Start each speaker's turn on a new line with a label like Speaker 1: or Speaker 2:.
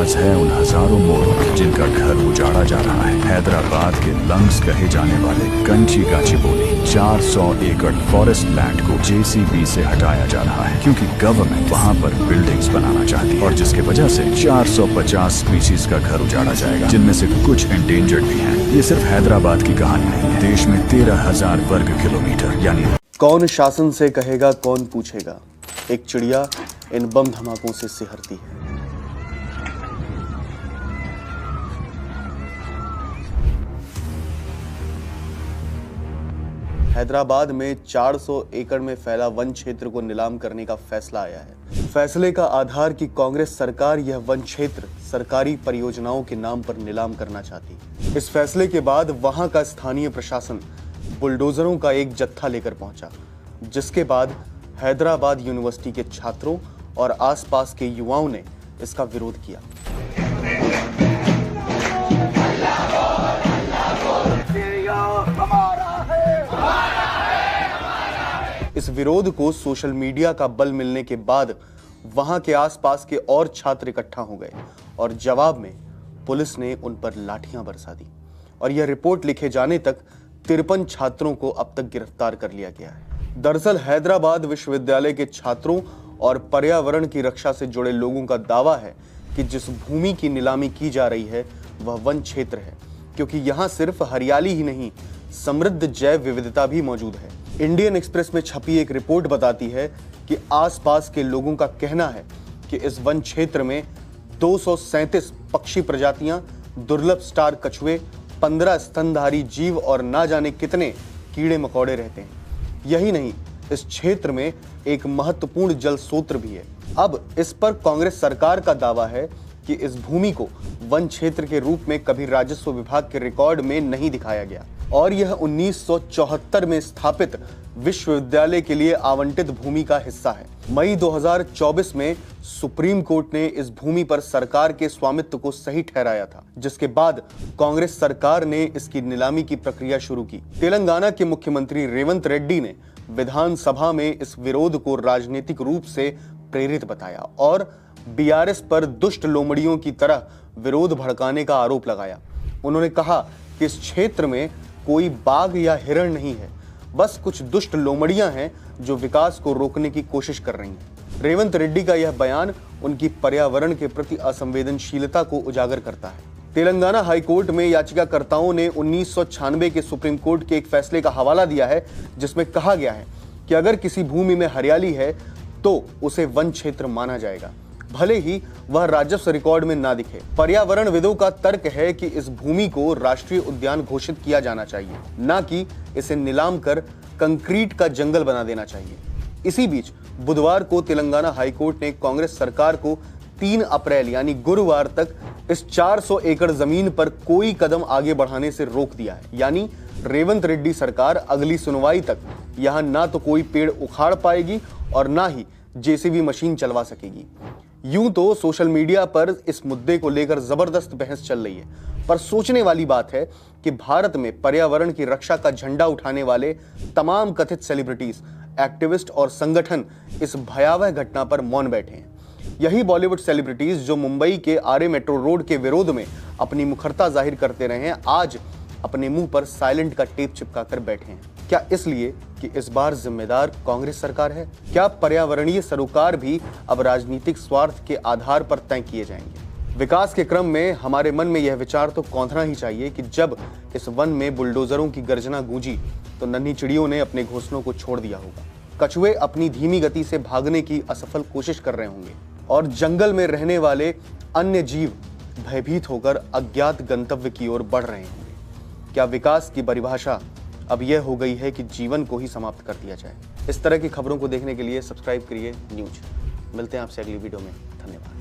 Speaker 1: आवाज है उन हजारों मोरों की जिनका घर उजाड़ा जा रहा है। हैदराबाद के लंग्स कहे जाने वाले कंची गाचिबोली 400 एकड़ फॉरेस्ट लैंड को जेसीबी से हटाया जा रहा है, क्योंकि गवर्नमेंट वहां पर बिल्डिंग्स बनाना चाहती है, और जिसके वजह से 450 स्पीशीज का घर उजाड़ा जाएगा, जिनमें से कुछ एंडेंजर्ड भी हैं। ये सिर्फ हैदराबाद की कहानी नहीं है। देश में 13,000 वर्ग किलोमीटर यानी
Speaker 2: कौन शासन से कहेगा, कौन पूछेगा, एक चिड़िया इन बम धमाकों से सिहरती है। हैदराबाद में 400 एकड़ में फैला वन क्षेत्र को नीलाम करने का फैसला आया है। फैसले का आधार कि कांग्रेस सरकार यह वन क्षेत्र सरकारी परियोजनाओं के नाम पर नीलाम करना चाहती है। इस फैसले के बाद वहां का स्थानीय प्रशासन बुलडोजरों का एक जत्था लेकर पहुंचा, जिसके बाद हैदराबाद यूनिवर्सिटी के छात्रों और आसपास के युवाओं ने इसका विरोध किया। इस विरोध को सोशल मीडिया का बल मिलने के बाद वहां के आसपास के और छात्र इकट्ठा हो गए और जवाब में पुलिस ने उन पर लाठियां बरसा दी, और यह रिपोर्ट लिखे जाने तक 53 छात्रों को अब तक गिरफ्तार कर लिया गया है। दरअसल हैदराबाद विश्वविद्यालय के छात्रों और पर्यावरण की रक्षा से जुड़े लोगों का दावा है कि जिस भूमि की नीलामी की जा रही है वह वन क्षेत्र है, क्योंकि यहाँ सिर्फ हरियाली ही नहीं, समृद्ध जैव विविधता भी मौजूद है। इंडियन एक्सप्रेस में छपी एक रिपोर्ट बताती है कि आसपास के लोगों का कहना है कि इस वन क्षेत्र में 237 पक्षी प्रजातियां, दुर्लभ स्टार कछुए, 15 स्तनधारी जीव और ना जाने कितने कीड़े मकोड़े रहते हैं। यही नहीं, इस क्षेत्र में एक महत्वपूर्ण जल स्रोत भी है। अब इस पर कांग्रेस सरकार का दावा है कि इस भूमि को वन क्षेत्र के रूप में कभी राजस्व विभाग के रिकॉर्ड में नहीं दिखाया गया, और यह 1974 में स्थापित विश्वविद्यालय के लिए आवंटित भूमि का हिस्सा है। मई 2024 में सुप्रीम कोर्ट ने इस भूमि पर सरकार के स्वामित्व को सही ठहराया था, जिसके बाद कांग्रेस सरकार ने इसकी नीलामी की प्रक्रिया शुरू की। तेलंगाना के मुख्यमंत्री रेवंत रेड्डी ने विधानसभा में इस विरोध को राजनीतिक रूप से प्रेरित बताया और बीआरएस पर दुष्ट लोमड़ियों की तरह विरोध भड़काने का आरोप लगाया। उन्होंने कहा कि इस क्षेत्र में कोई बाघ या हिरण नहीं है, बस कुछ दुष्ट लोमड़ियां हैं जो विकास को रोकने की कोशिश कर रही हैं। रेवंत रेड्डी का यह बयान उनकी पर्यावरण के प्रति असंवेदनशीलता को उजागर करता है। तेलंगाना हाईकोर्ट में याचिकाकर्ताओं ने 1996 के सुप्रीम कोर्ट के एक फैसले का हवाला दिया है, जिसमें कहा गया है कि अगर किसी भूमि में हरियाली है तो उसे वन क्षेत्र माना जाएगा, भले ही वह राजस्व रिकॉर्ड में ना दिखे। पर्यावरणविदों का तर्क है कि इस भूमि को राष्ट्रीय उद्यान घोषित किया जाना चाहिए, ना कि इसे नीलाम कर कंक्रीट का जंगल बना देना चाहिए। इसी बीच बुधवार को तेलंगाना हाईकोर्ट ने कांग्रेस सरकार को 3 अप्रैल यानी गुरुवार तक इस 400 एकड़ जमीन पर कोई कदम आगे बढ़ाने से रोक दिया है। यानी रेवंत रेड्डी सरकार अगली सुनवाई तक यहां ना तो कोई पेड़ उखाड़ पाएगी और ना ही जेसीबी मशीन चलवा सकेगी। यूं तो सोशल मीडिया पर इस मुद्दे को लेकर जबरदस्त बहस चल रही है, पर सोचने वाली बात है कि भारत में पर्यावरण की रक्षा का झंडा उठाने वाले तमाम कथित सेलिब्रिटीज, एक्टिविस्ट और संगठन इस भयावह घटना पर मौन बैठे हैं। यही बॉलीवुड सेलिब्रिटीज जो मुंबई के आरे मेट्रो रोड के विरोध में अपनी मुखरता जाहिर करते रहे हैं, आज अपने मुंह पर साइलेंट का टेप चिपकाकर बैठे हैं। क्या इसलिए कि इस बार जिम्मेदार कांग्रेस सरकार है? क्या पर्यावरणीय सरोकार भी अब राजनीतिक स्वार्थ के आधार पर तय किए जाएंगे? विकास के क्रम में हमारे मन में यह विचार तो कौंधना ही चाहिए कि जब इस वन में बुलडोजरों की गर्जना गूंजी तो नन्ही चिड़ियों ने अपने घोंसलों को छोड़ दिया होगा। कछुए अपनी धीमी गति से भागने की असफल कोशिश कर रहे होंगे और जंगल में रहने वाले अन्य जीव भयभीत होकर अज्ञात गंतव्य की ओर बढ़ रहे होंगे। क्या विकास की परिभाषा अब यह हो गई है कि जीवन को ही समाप्त कर दिया जाए? इस तरह की खबरों को देखने के लिए सब्सक्राइब करिए न्यूज। मिलते हैं आपसे अगली वीडियो में। धन्यवाद।